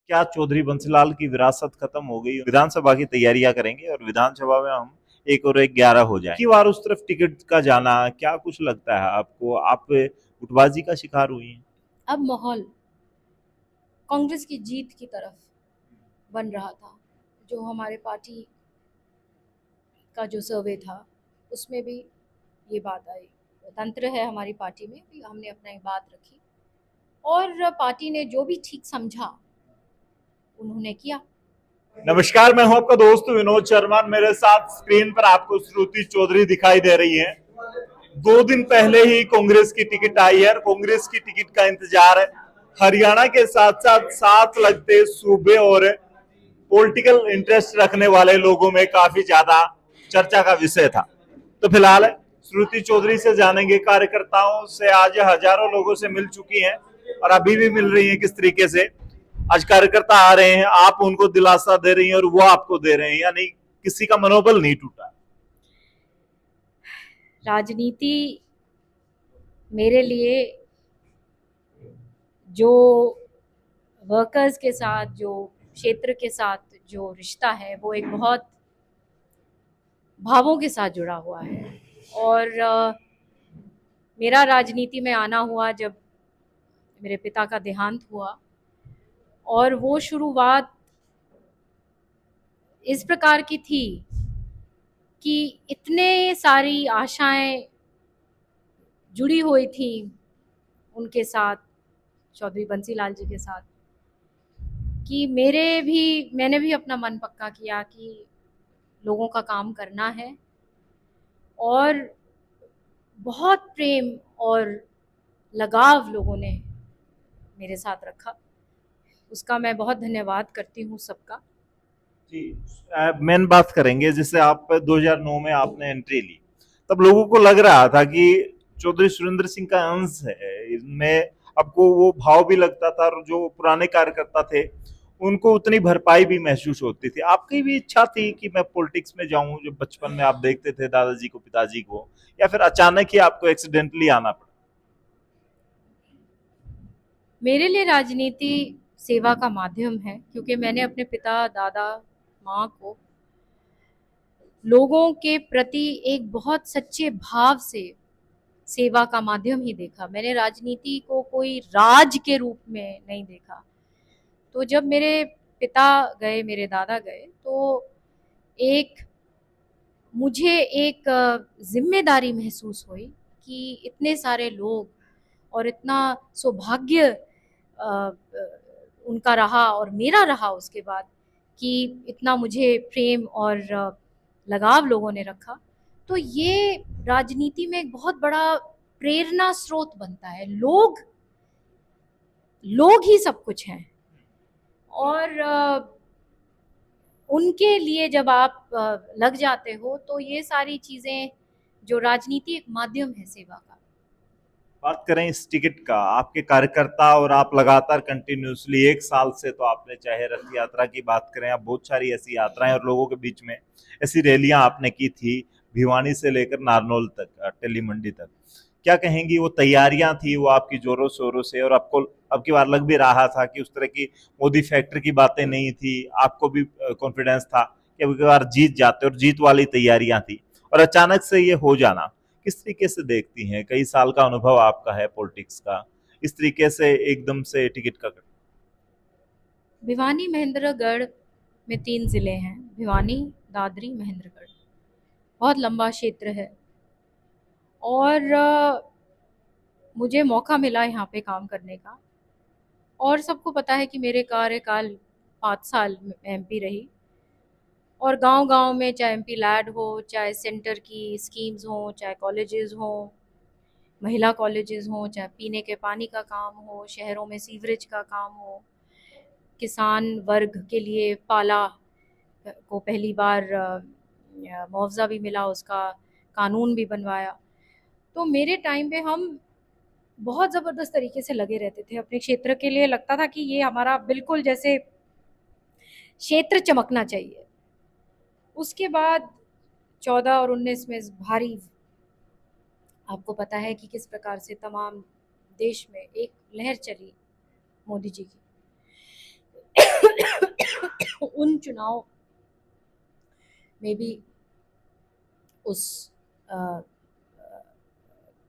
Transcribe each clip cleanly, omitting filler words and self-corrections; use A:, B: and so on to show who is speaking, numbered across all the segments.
A: क्या चौधरी बंसीलाल की विरासत खत्म हो गई? विधानसभा की तैयारियां करेंगे और विधानसभा में हम 1 और 1 11 हो जाए की बार उस तरफ टिकट का जाना, क्या कुछ लगता है आपको? आप गुटबाजी का शिकार हुई हैं?
B: अब माहौल कांग्रेस की जीत की तरफ बन रहा था। जो हमारे पार्टी का जो सर्वे था उसमें भी ये बात आई। तंत्र है हमारी पार्टी में भी, हमने अपना एक बात रखी और पार्टी ने जो भी ठीक समझा उन्होंने किया।
A: नमस्कार, मैं हूं आपका दोस्त विनोद शर्मा। मेरे साथ स्क्रीन पर आपको श्रुति चौधरी दिखाई दे रही हैं। 2 दिन पहले ही कांग्रेस की टिकट आई है और कांग्रेस की टिकट का इंतजार है। हरियाणा के साथ साथ साथ लगते सूबे और पॉलिटिकल इंटरेस्ट रखने वाले लोगों में काफी ज्यादा चर्चा का विषय था। तो फिलहाल श्रुति चौधरी से जानेंगे, कार्यकर्ताओं से आज हजारों लोगों से मिल चुकी हैं और अभी भी मिल रही हैं। किस तरीके से आज कार्यकर्ता आ रहे हैं, आप उनको दिलासा दे रही हैं और वो आपको दे रहे हैं, यानी किसी का मनोबल नहीं टूटा।
B: राजनीति मेरे लिए जो वर्कर्स के साथ, जो क्षेत्र के साथ जो रिश्ता है वो एक बहुत भावों के साथ जुड़ा हुआ है। और मेरा राजनीति में आना हुआ जब मेरे पिता का देहांत हुआ, और वो शुरुआत इस प्रकार की थी कि इतने सारी आशाएं जुड़ी हुई थी उनके साथ, चौधरी बंसीलाल जी के साथ, कि मैंने भी अपना मन पक्का किया कि लोगों का काम करना है। और बहुत प्रेम और लगाव लोगों ने मेरे साथ रखा, उसका मैं बहुत धन्यवाद करती हूँ सबका।
A: जी, मेन बात करेंगे। जैसे आप 2009 में आपने एंट्री ली, तब लोगों को लग रहा था कि चौधरी सुरेंद्र सिंह का अंश है इनमें, आपको वो भाव भी लगता था और जो पुराने कार्यकर्ता थे उनको उतनी भरपाई भी महसूस होती थी। आपकी भी इच्छा थी कि मैं पॉलिटिक्स में जाऊं, जो बचपन में आप देखते थे दादाजी को, पिताजी को, या फिर अचानक ही आपको एक्सीडेंटली आना पड़ा?
B: मेरे लिए राजनीति सेवा का माध्यम है, क्योंकि मैंने अपने पिता, दादा, माँ को लोगों के प्रति एक बहुत सच्चे भाव से सेवा का माध्यम ही देखा। मैंने राजनीति को कोई राज के रूप में नहीं देखा। तो जब मेरे पिता गए, मेरे दादा गए, तो एक मुझे एक जिम्मेदारी महसूस हुई कि इतने सारे लोग और इतना सौभाग्य उनका रहा और मेरा रहा उसके बाद, कि इतना मुझे प्रेम और लगाव लोगों ने रखा। तो ये राजनीति में एक बहुत बड़ा प्रेरणा स्रोत बनता है। लोग ही सब कुछ हैं। और उनके लिए जब आप लग जाते हो तो ये सारी चीज़ें, जो राजनीति एक माध्यम है सेवा का।
A: बात करें इस टिकट का, आपके कार्यकर्ता और आप लगातार कंटिन्यूसली 1 साल से, तो आपने चाहे रथ यात्रा की बात करें, आप बहुत सारी ऐसी यात्राएं और लोगों के बीच में ऐसी रैलियां आपने की थी, भिवानी से लेकर नारनौल तक, टेली मंडी तक। क्या कहेंगी, वो तैयारियां थी वो आपकी जोरों शोरों से, और आपको अब की बार लग भी रहा था कि उस तरह की मोदी फैक्टर की बातें नहीं थी, आपको भी कॉन्फिडेंस था कि अब की बार जीत जाते, और जीत वाली तैयारियां थी, और अचानक से ये हो जाना किस तरीके से देखती हैं? कई साल का अनुभव आपका है पॉलिटिक्स का, इस तरीके से एकदम से टिकट का?
B: भिवानी, महेंद्रगढ़ में 3 ज़िले हैं। भिवानी, दादरी, महेंद्रगढ़। बहुत लंबा क्षेत्र है और मुझे मौका मिला यहाँ पे काम करने का। और सबको पता है कि मेरे कार्यकाल 5 साल एमपी रही, और गांव-गांव में चाहे एमपी लैड हो, चाहे सेंटर की स्कीम्स हों, चाहे कॉलेजेस हों, महिला कॉलेजेस हों, चाहे पीने के पानी का काम हो, शहरों में सीवरेज का काम हो, किसान वर्ग के लिए पाला को पहली बार मुआवजा भी मिला, उसका कानून भी बनवाया। तो मेरे टाइम पे हम बहुत ज़बरदस्त तरीके से लगे रहते थे अपने क्षेत्र के लिए। लगता था कि ये हमारा बिल्कुल जैसे क्षेत्र चमकना चाहिए। उसके बाद 14 और 19 में भारी, आपको पता है कि किस प्रकार से तमाम देश में एक लहर चली मोदी जी की। उन चुनाव में भी उस अ,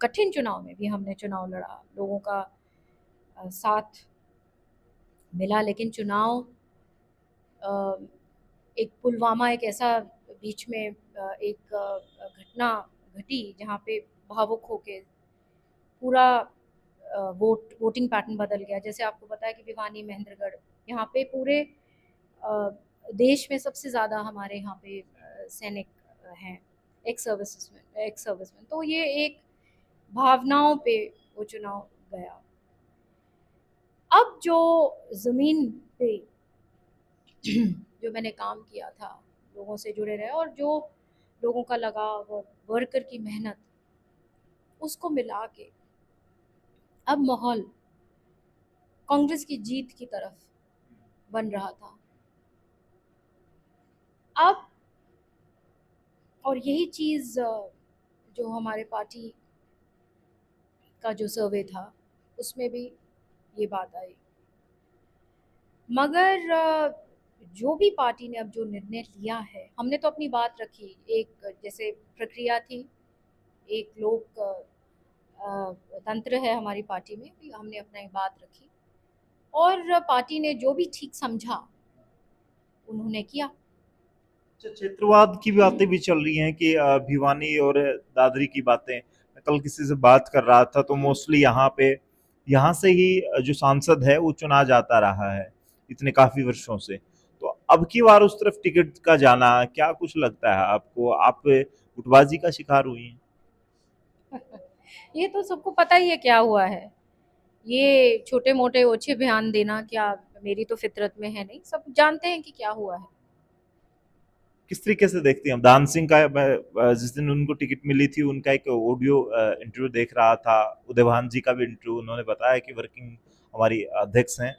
B: कठिन चुनाव में भी हमने चुनाव लड़ा, लोगों का साथ मिला, लेकिन चुनाव एक पुलवामा एक ऐसा बीच में एक घटना घटी जहाँ पे भावुक होके पूरा वोटिंग पैटर्न बदल गया। जैसे आपको पता है कि भिवानी, महेंद्रगढ़, यहाँ पे पूरे अ, देश में सबसे ज़्यादा हमारे यहाँ पे सैनिक हैं, एक्स सर्विसमैन, तो ये एक भावनाओं पे वो चुनाव गया। अब जो ज़मीन पे जो मैंने काम किया था, लोगों से जुड़े रहे और जो लोगों का लगाव और वर्कर की मेहनत, उसको मिला के अब माहौल कांग्रेस की जीत की तरफ बन रहा था। अब और यही चीज़ जो हमारे पार्टी का जो सर्वे था उसमें भी ये बात आई। मगर जो भी पार्टी ने अब जो निर्णय लिया है, हमने तो अपनी बात रखी, एक जैसे प्रक्रिया थी, एक लोक तंत्र है हमारी पार्टी में, भी हमने अपना एक बात रखी और पार्टी ने जो भी ठीक समझा उन्होंने किया।
A: अच्छा, क्षेत्रवाद की बातें भी चल रही हैं कि भिवानी और दादरी की बातें। मैं कल किसी से बात कर रहा था तो मोस्टली यहाँ से ही जो सांसद है वो चुना जाता रहा है इतने काफी वर्षों से। तो अब की बार उस तरफ टिकट का जाना क्या कुछ लगता है आपको? आप गुटबाजी का शिकार हुई हैं?
B: ये तो सबको पता ही है क्या हुआ है। ये छोटे मोटे ओछे बयान देना क्या मेरी तो फितरत में है नहीं, सब जानते हैं कि क्या हुआ है।
A: किस तरीके से देखती हैं? हम दान सिंह का जिस दिन उनको टिकट मिली थी उनका एक ऑडियो इंटरव्यू देख रहा था, उदयभान जी का भी इंटरव्यू, उन्होंने बताया कि वर्किंग हमारी अध्यक्ष हैं,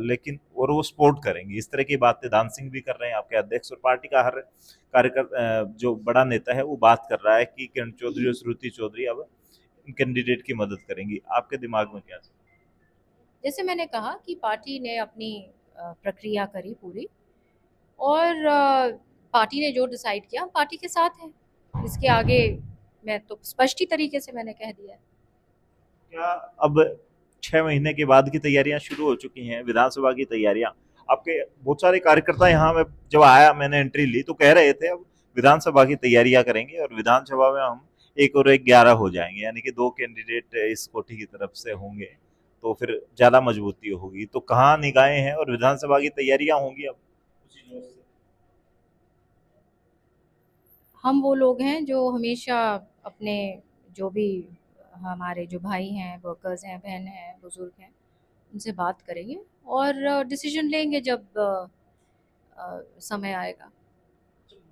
A: लेकिन और वो सपोर्ट करेंगे, इस तरह की बातें दान सिंह भी कर रहे हैं आपके अध्यक्ष, और पार्टी का हर कार्यकर्ता जो बड़ा नेता है वो बात कर रहा है कि किरण चौधरी और श्रुति चौधरी अब कैंडिडेट की मदद करेंगी। आपके दिमाग में क्या?
B: जैसे मैंने कहा कि पार्टी ने अपनी प्रक्रिया करी पूरी और पार्टी ने जो डिसाइड किया पार्टी के साथ है, इसके आगे मैं तो स्पष्ट ही तरीके से मैंने कह दिया है।
A: क्या अब 6 महीने के बाद की तैयारियां शुरू हो चुकी हैं, विधानसभा की तैयारियां? आपके बहुत सारे कार्यकर्ता यहाँ में जब आया, मैंने एंट्री ली तो कह रहे थे अब विधानसभा की तैयारियां करेंगे और विधानसभा में हम 1 और 1 11 हो जाएंगे, यानी कि 2 कैंडिडेट इस कोठी की तरफ से होंगे तो फिर ज्यादा मजबूती होगी। तो कहाँ निगाहें हैं और विधानसभा की तैयारियां होंगी अब उसी जोश से?
B: हम वो लोग हैं जो हमेशा अपने जो भी हमारे जो भाई हैं, वर्कर्स हैं, बहन हैं, बुजुर्ग हैं, उनसे बात करेंगे और डिसीजन लेंगे जब समय आएगा।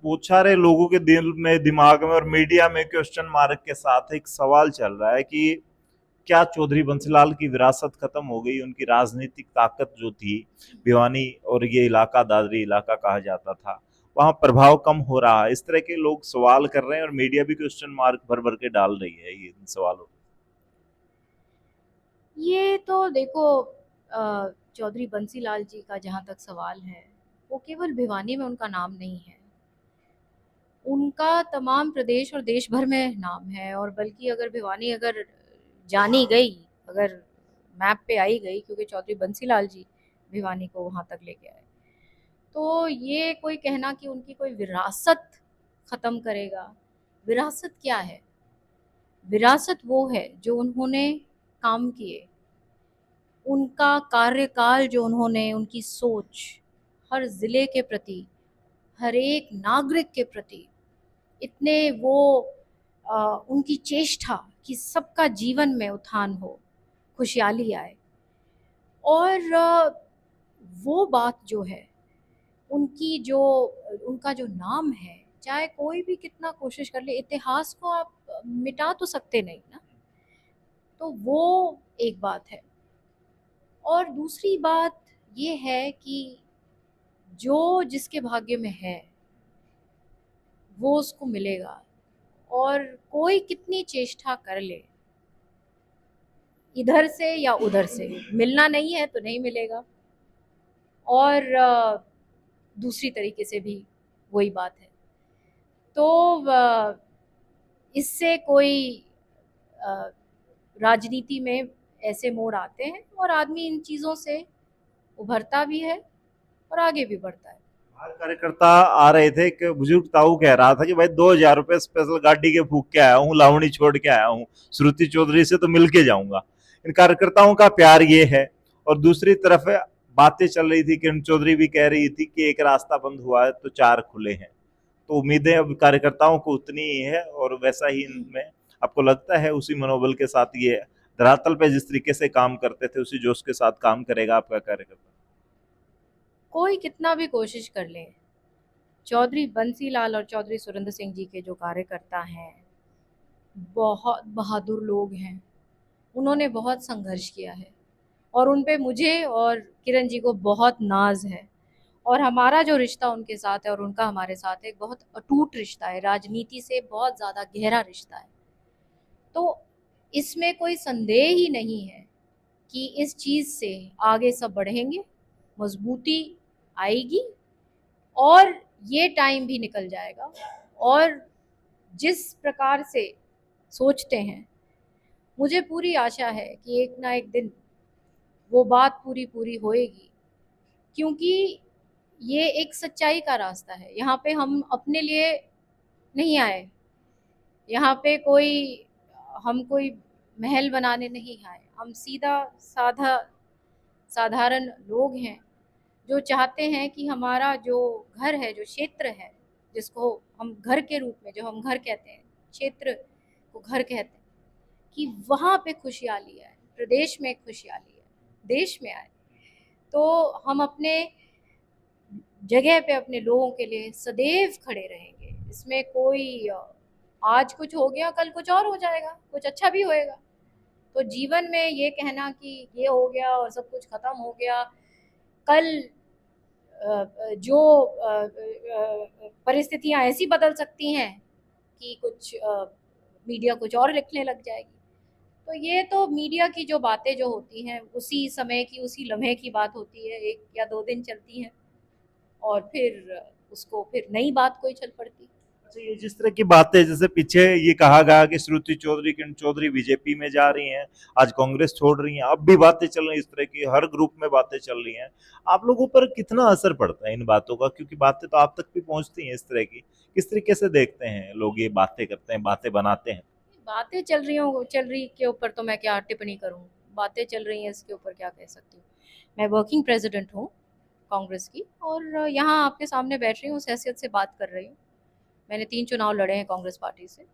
A: बहुत सारे लोगों के दिल में, दिमाग में और मीडिया में क्वेश्चन मार्क के साथ एक सवाल चल रहा है कि क्या चौधरी बंसीलाल की विरासत खत्म हो गई? उनकी राजनीतिक ताकत जो थी, भिवानी और ये इलाका दादरी इलाका कहा जाता था, वहां प्रभाव कम हो रहा है, इस तरह के लोग सवाल कर रहे हैं और मीडिया भी क्वेश्चन मार्क भर भर के डाल रही है ये इन सवालों।
B: ये तो देखो चौधरी बंसीलाल जी का जहाँ तक सवाल है, वो केवल भिवानी में उनका नाम नहीं है, उनका तमाम प्रदेश और देश भर में नाम है। और बल्कि अगर भिवानी अगर जानी गई, अगर मैप पे आई गई, क्योंकि चौधरी बंसीलाल जी भिवानी को वहाँ तक लेके आए, तो ये कोई कहना कि उनकी कोई विरासत ख़त्म करेगा, विरासत क्या है? विरासत वो है जो उन्होंने काम किए, उनका कार्यकाल जो उन्होंने, उनकी सोच हर ज़िले के प्रति, हर एक नागरिक के प्रति, इतने वो उनकी चेष्टा कि सबका जीवन में उत्थान हो, खुशहाली आए। और वो बात जो है, उनकी जो उनका जो नाम है, चाहे कोई भी कितना कोशिश कर ले, इतिहास को आप मिटा तो सकते नहीं ना। तो वो एक बात है। और दूसरी बात ये है कि जो जिसके भाग्य में है वो उसको मिलेगा, और कोई कितनी चेष्टा कर ले, इधर से या उधर से मिलना नहीं है तो नहीं मिलेगा। और दूसरी तरीके से भी वही बात है। तो इससे कोई राजनीति में ऐसे मोड़ आते हैं और आदमी इन चीज़ों से उभरता भी है और आगे भी बढ़ता है।
A: बाहर कार्यकर्ता आ रहे थे, एक बुजुर्ग ताऊ कह रहा था कि भाई 2,000 रुपए स्पेशल गाड़ी के फूक के आया हूँ, लावणी छोड़ के आया हूँ, श्रुति चौधरी से तो मिल के जाऊंगा। इन कार्यकर्ताओं का प्यार ये है। और दूसरी तरफ बातें चल रही थी, किरण चौधरी भी कह रही थी कि एक रास्ता बंद हुआ है तो 4 खुले हैं। तो उम्मीदें अब कार्यकर्ताओं को उतनी ही है और वैसा ही इनमें आपको लगता है उसी मनोबल के साथ ये धरातल पे जिस तरीके से काम करते थे उसी जोश के साथ काम करेगा आपका कार्यकर्ता?
B: कोई कितना भी कोशिश कर ले, चौधरी बंसीलाल और चौधरी सुरेंद्र सिंह जी के जो कार्यकर्ता हैं बहुत बहादुर लोग हैं। उन्होंने बहुत संघर्ष किया है और उन पे मुझे और किरण जी को बहुत नाज है। और हमारा जो रिश्ता उनके साथ है और उनका हमारे साथ है, एक बहुत अटूट रिश्ता है, राजनीति से बहुत ज़्यादा गहरा रिश्ता है। तो इसमें कोई संदेह ही नहीं है कि इस चीज़ से आगे सब बढ़ेंगे, मजबूती आएगी और ये टाइम भी निकल जाएगा। और जिस प्रकार से सोचते हैं, मुझे पूरी आशा है कि एक ना एक दिन वो बात पूरी होएगी, क्योंकि ये एक सच्चाई का रास्ता है। यहाँ पे हम अपने लिए नहीं आए, यहाँ पे हम कोई महल बनाने नहीं आए। हम सीधा साधा साधारण लोग हैं जो चाहते हैं कि हमारा जो घर है, जो क्षेत्र है, जिसको हम घर के रूप में, जो हम घर कहते हैं, क्षेत्र को घर कहते हैं, कि वहाँ पे खुशहाली आए, प्रदेश में खुशहाली आए, देश में आए। तो हम अपने जगह पे अपने लोगों के लिए सदैव खड़े रहेंगे। इसमें कोई आज कुछ हो गया कल कुछ और हो जाएगा, कुछ अच्छा भी होएगा। तो जीवन में ये कहना कि ये हो गया और सब कुछ खत्म हो गया, कल जो परिस्थितियां ऐसी बदल सकती हैं कि कुछ मीडिया कुछ और लिखने लग जाएगी। तो ये तो मीडिया की जो बातें जो होती हैं उसी समय की, उसी लम्हे की बात होती है, 1 या 2 दिन चलती हैं और फिर उसको फिर नई बात कोई चल पड़ती।
A: अच्छा, ये जिस तरह की बातें, जैसे पीछे ये कहा गया कि श्रुति चौधरी, किरण चौधरी बीजेपी में जा रही हैं, आज कांग्रेस छोड़ रही हैं, अब भी बातें चल रही हैं, इस तरह की हर ग्रुप में बातें चल रही हैं, आप लोगों पर कितना असर पड़ता है इन बातों का? क्योंकि बातें तो आप तक भी पहुंचती हैं इस तरह की। किस तरीके से देखते हैं लोग ये बातें करते हैं, बातें बनाते हैं?
B: बातें चल रही के ऊपर तो मैं क्या टिप्पणी करूँ, बातें चल रही हैं इसके ऊपर क्या कह सकती हूँ। मैं वर्किंग प्रेसिडेंट हूँ कांग्रेस की और यहाँ आपके सामने बैठ रही हूँ, उस हैसियत से बात कर रही हूँ। मैंने 3 चुनाव लड़े हैं कांग्रेस पार्टी से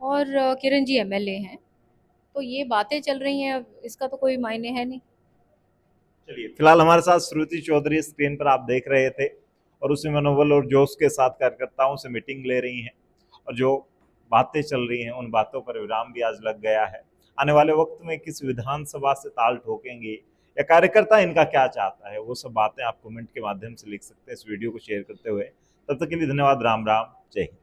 B: और किरण जी एमएलए हैं। तो ये बातें चल रही हैं, अब इसका तो कोई मायने है नहीं।
A: चलिए, फिलहाल हमारे साथ श्रुति चौधरी स्क्रीन पर आप देख रहे थे और उसी मनोबल और जोश के साथ कार्यकर्ताओं से मीटिंग ले रही हैं और जो बातें चल रही हैं उन बातों पर विराम भी आज लग गया है। आने वाले वक्त में किस विधानसभा से ताल ठोकेंगे या कार्यकर्ता इनका क्या चाहता है, वो सब बातें आप कमेंट के माध्यम से लिख सकते हैं इस वीडियो को शेयर करते हुए। तब तक के लिए धन्यवाद। राम राम, जय हिंद।